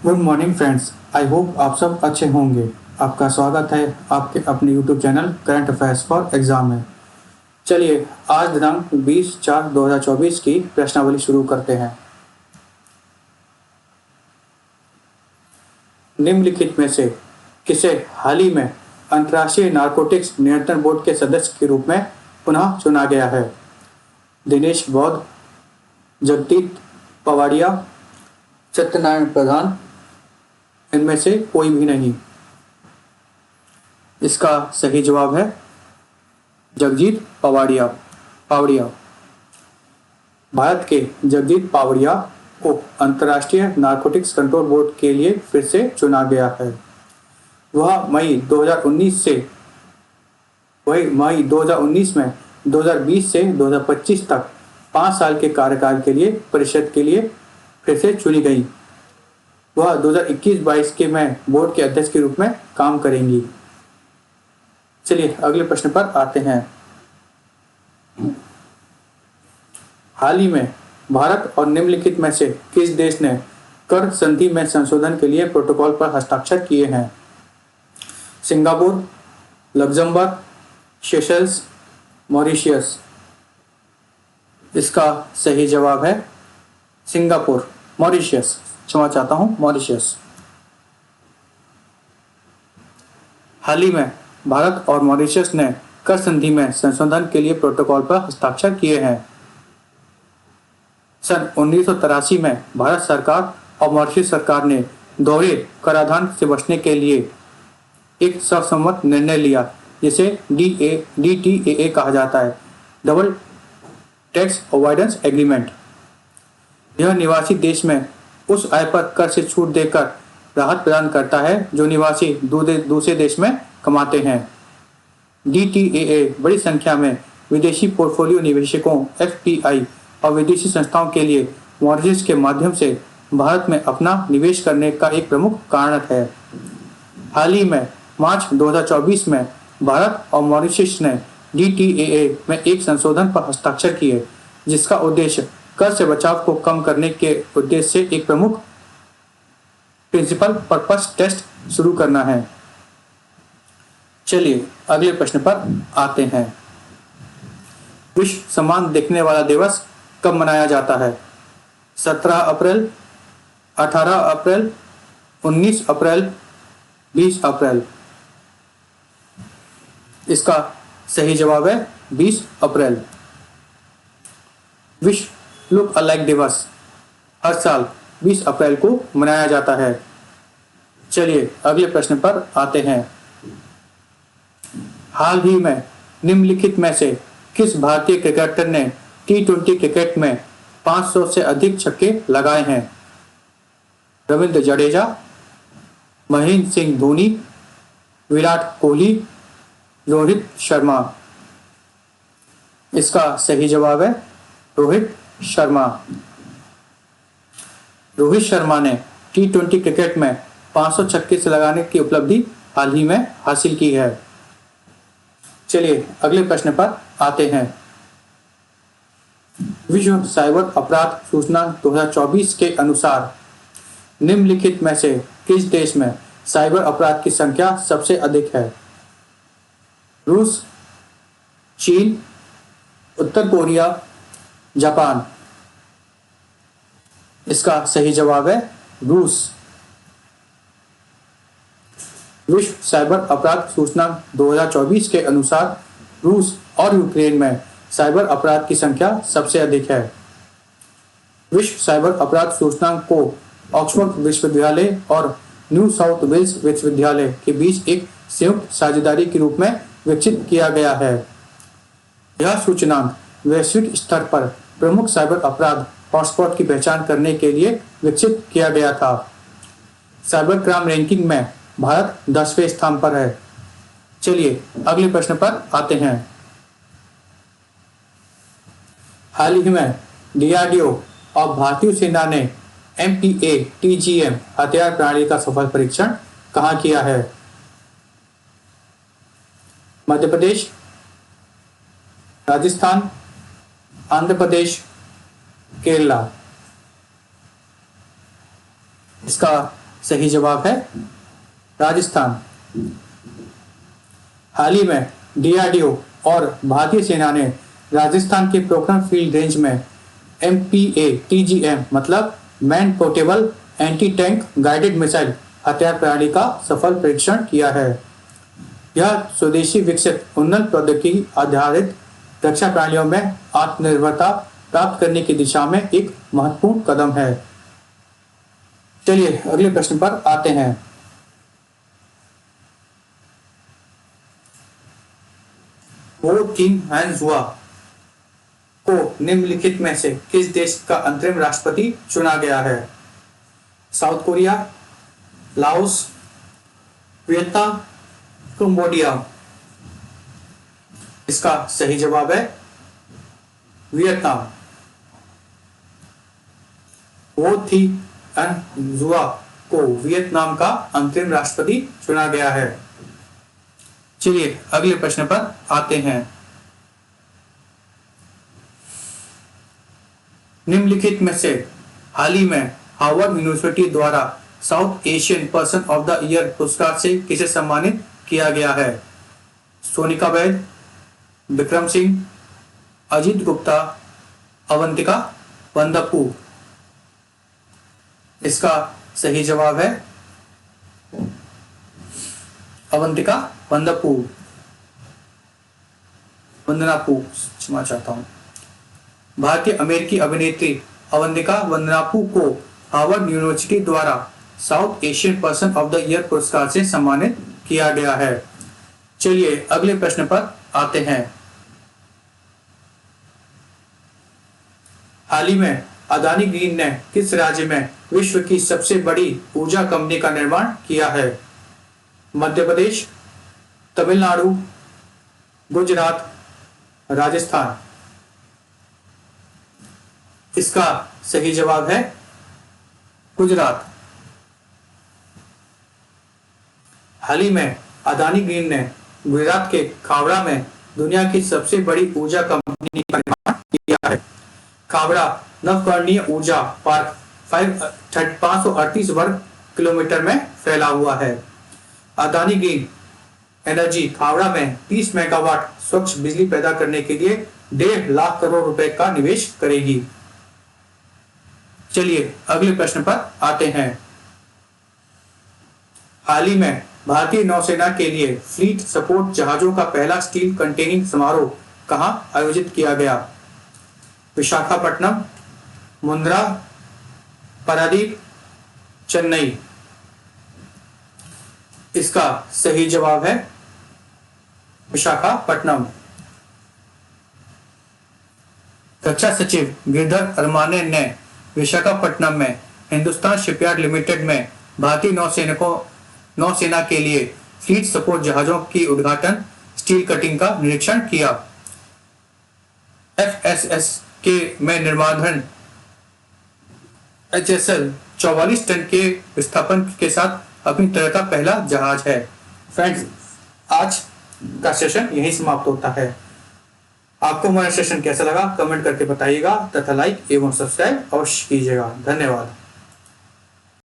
Good morning friends. I hope आप सब अच्छे होंगे। आपका स्वागत है आपके अपने YouTube channel current affairs for exam में। चलिए आज दिनांक 20/4/2024 की प्रश्नावली शुरू करते हैं। निम्नलिखित में से किसे हाल ही में अंतर्राष्ट्रीय नारकोटिक्स नियंत्रण बोर्ड के सदस्य के रूप में पुनः चुना गया है? दिनेश बौद्ध, जगदीप पवाडिया, सत्यनारायण प्रधान, इनमें से कोई भी नहीं। इसका सही जवाब है जगजीत पवाडिया। भारत के जगजीत पवाडिया को अंतर्राष्ट्रीय नारकोटिक्स कंट्रोल बोर्ड के लिए फिर से चुना गया है। वह मई 2019 में 2020 से 2025 तक 5 साल के कार्यकाल के लिए परिषद के लिए फिर से चुनी गई। वह 2021-22 के में बोर्ड के अध्यक्ष के रूप में काम करेंगी। चलिए अगले प्रश्न पर आते हैं। हाल ही में भारत और निम्नलिखित में से किस देश ने कर संधि में संशोधन के लिए प्रोटोकॉल पर हस्ताक्षर किए हैं? Singapore, Luxembourg, Seychelles, Mauritius. इसका सही जवाब है सिंगापुर, मॉरिशियस, क्षमा चाहता हूं, मॉरिशियस। हाल ही में भारत और मॉरिशस ने कर संधि में संशोधन के लिए प्रोटोकॉल पर हस्ताक्षर किए हैं। सन 1983 में भारत सरकार और मॉरिशस सरकार ने दोहरे कराधान से बचने के लिए एक सर्वसम्मत निर्णय लिया, जिसे DTAA कहा जाता है, डबल टैक्स अवॉइडेंस एग्रीमेंट। यह निवासी देश में उस आय पर कर से छूट देकर राहत प्रदान करता है जो निवासी दूसरे देश में कमाते हैं। DTAA बड़ी संख्या में विदेशी पोर्टफोलियो निवेशकों FPI और विदेशी संस्थाओं के लिए मॉरिशस के माध्यम से भारत में अपना निवेश करने का एक प्रमुख कारण है। हाल ही में मार्च 2024 में भारत और मॉरिशस ने DTAA में एक संशोधन पर हस्ताक्षर किए, जिसका उद्देश्य कर से बचाव को कम करने के उद्देश्य से एक प्रमुख प्रिंसिपल पर्पस टेस्ट शुरू करना है। चलिए अगले प्रश्न पर आते हैं। विश्व समान देखने वाला दिवस कब मनाया जाता है? 17 अप्रैल, 18 अप्रैल, 19 अप्रैल, 20 अप्रैल। इसका सही जवाब है 20 अप्रैल। विश्व लुक अलाइक दिवस हर साल 20 अप्रैल को मनाया जाता है। चलिए अगले प्रश्न पर आते हैं। हाल ही में निम्नलिखित में से किस भारतीय क्रिकेटर ने T20 क्रिकेट में 500 से अधिक छक्के लगाए हैं? रविंद्र जडेजा, महेंद्र सिंह धोनी, विराट कोहली, रोहित शर्मा। इसका सही जवाब है रोहित शर्मा। रोहित शर्मा ने T20 क्रिकेट में 500 छक्के से लगाने की उपलब्धि हाल ही में हासिल की है। चलिए अगले प्रश्न पर आते हैं। विश्व साइबर अपराध सूचना 2024 के अनुसार निम्नलिखित में से किस देश में साइबर अपराध की संख्या सबसे अधिक है? रूस, चीन, उत्तर कोरिया, जापान। इसका सही जवाब है रूस। विश्व साइबर अपराध सूचना 2024 के अनुसार रूस और यूक्रेन में साइबर अपराध की संख्या सबसे अधिक है। विश्व साइबर अपराध सूचना को ऑक्सफोर्ड विश्वविद्यालय और न्यू साउथ वेल्स विश्वविद्यालय के बीच एक संयुक्त साझेदारी के रूप में विकसित किया गया है। यह सूचनांक वैश्विक स्तर पर प्रमुख साइबर अपराध हॉटस्पॉट की पहचान करने के लिए विकसित किया गया था। साइबर क्राइम रैंकिंग में भारत 10वें स्थान पर है। चलिए अगले प्रश्न पर आते हैं। हाल ही में DRDO और भारतीय सेना ने MPA-TGM हथियार प्रणाली का सफल परीक्षण कहाँ किया है? मध्य प्रदेश, राजस्थान, आंध्र प्रदेश, केरला। इसका सही जवाब है राजस्थान। हाल ही में DRDO और भारतीय सेना ने राजस्थान के पोखरण फील्ड रेंज में MPATGM मतलब man portable anti tank guided missile हथियार प्रणाली का सफल परीक्षण किया है। यह स्वदेशी विकसित उन्नत प्रौद्योगिकी आधारित रक्षा प्रणालियों में आत्मनिर्भरता प्राप्त करने की दिशा में एक महत्वपूर्ण कदम है। चलिए अगले प्रश्न पर आते हैं। वो किम हैंजुआ को निम्नलिखित में से किस देश का अंतरिम राष्ट्रपति चुना गया है? South Korea, Laos, Vietnam, Cambodia. इसका सही जवाब है वियतनाम। वो थी अनजुआ को वियतनाम का अंतरिम राष्ट्रपति चुना गया है। चलिए अगले प्रश्न पर आते हैं। निम्नलिखित में से हाल ही में हार्वर्ड यूनिवर्सिटी द्वारा south Asian person of the year पुरस्कार से किसे सम्मानित किया गया है? सोनिका वैद, विक्रम सिंह, अजीत गुप्ता, अवंतिका वंदप्पू। इसका सही जवाब है अवंतिका वंदप्पू, वंदनापू, क्षमा चाहता हूं। भारतीय अमेरिकी अभिनेत्री अवंतिका वंदनापू को हार्वर्ड यूनिवर्सिटी द्वारा south Asian person of the year पुरस्कार से सम्मानित किया गया है। चलिए अगले प्रश्न पर आते हैं। हाल ही में अदानी ग्रीन ने किस राज्य में विश्व की सबसे बड़ी ऊर्जा कंपनी का निर्माण किया है? मध्य प्रदेश, तमिलनाडु, गुजरात, राजस्थान। इसका सही जवाब है गुजरात। हाल ही में अदानी ग्रीन ने गुजरात के खावड़ा में दुनिया की सबसे बड़ी ऊर्जा कंपनी का निर्माण किया है। खावड़ा नवकरणीय ऊर्जा पार्क 538 वर्ग किलोमीटर में फैला हुआ है। अदानी ग्रीन एनर्जी खावड़ा में 30 मेगावाट स्वच्छ बिजली पैदा करने के लिए 1.5 लाख करोड़ रुपए का निवेश करेगी। चलिए अगले प्रश्न पर आते हैं। हाल ही में भारतीय नौसेना के लिए फ्लीट सपोर्ट जहाजों का पहला स्टील कंटेनिंग समारोह कहां आयोजित किया गया? विशाखापट्टनम, मुंद्रा, पारादीप, चेन्नई। इसका सही जवाब है विशाखापट्टनम। रक्षा सचिव गिरधर अरमाने ने विशाखापट्टनम में हिंदुस्तान शिपयार्ड लिमिटेड में भारतीय नौसेना के लिए फ्लीट सपोर्ट जहाजों की उद्घाटन स्टील कटिंग का निरीक्षण किया। FSS के में निर्माणाधीन HSL 44 टन के विस्थापन के साथ अपनी तरह का पहला जहाज है। फ्रेंड्स, आज का सेशन यहीं समाप्त होता है। आपको हमारा सेशन कैसा लगा कमेंट करके बताइएगा तथा लाइक एवं सब्सक्राइब अवश्य कीजिएगा। धन्यवाद।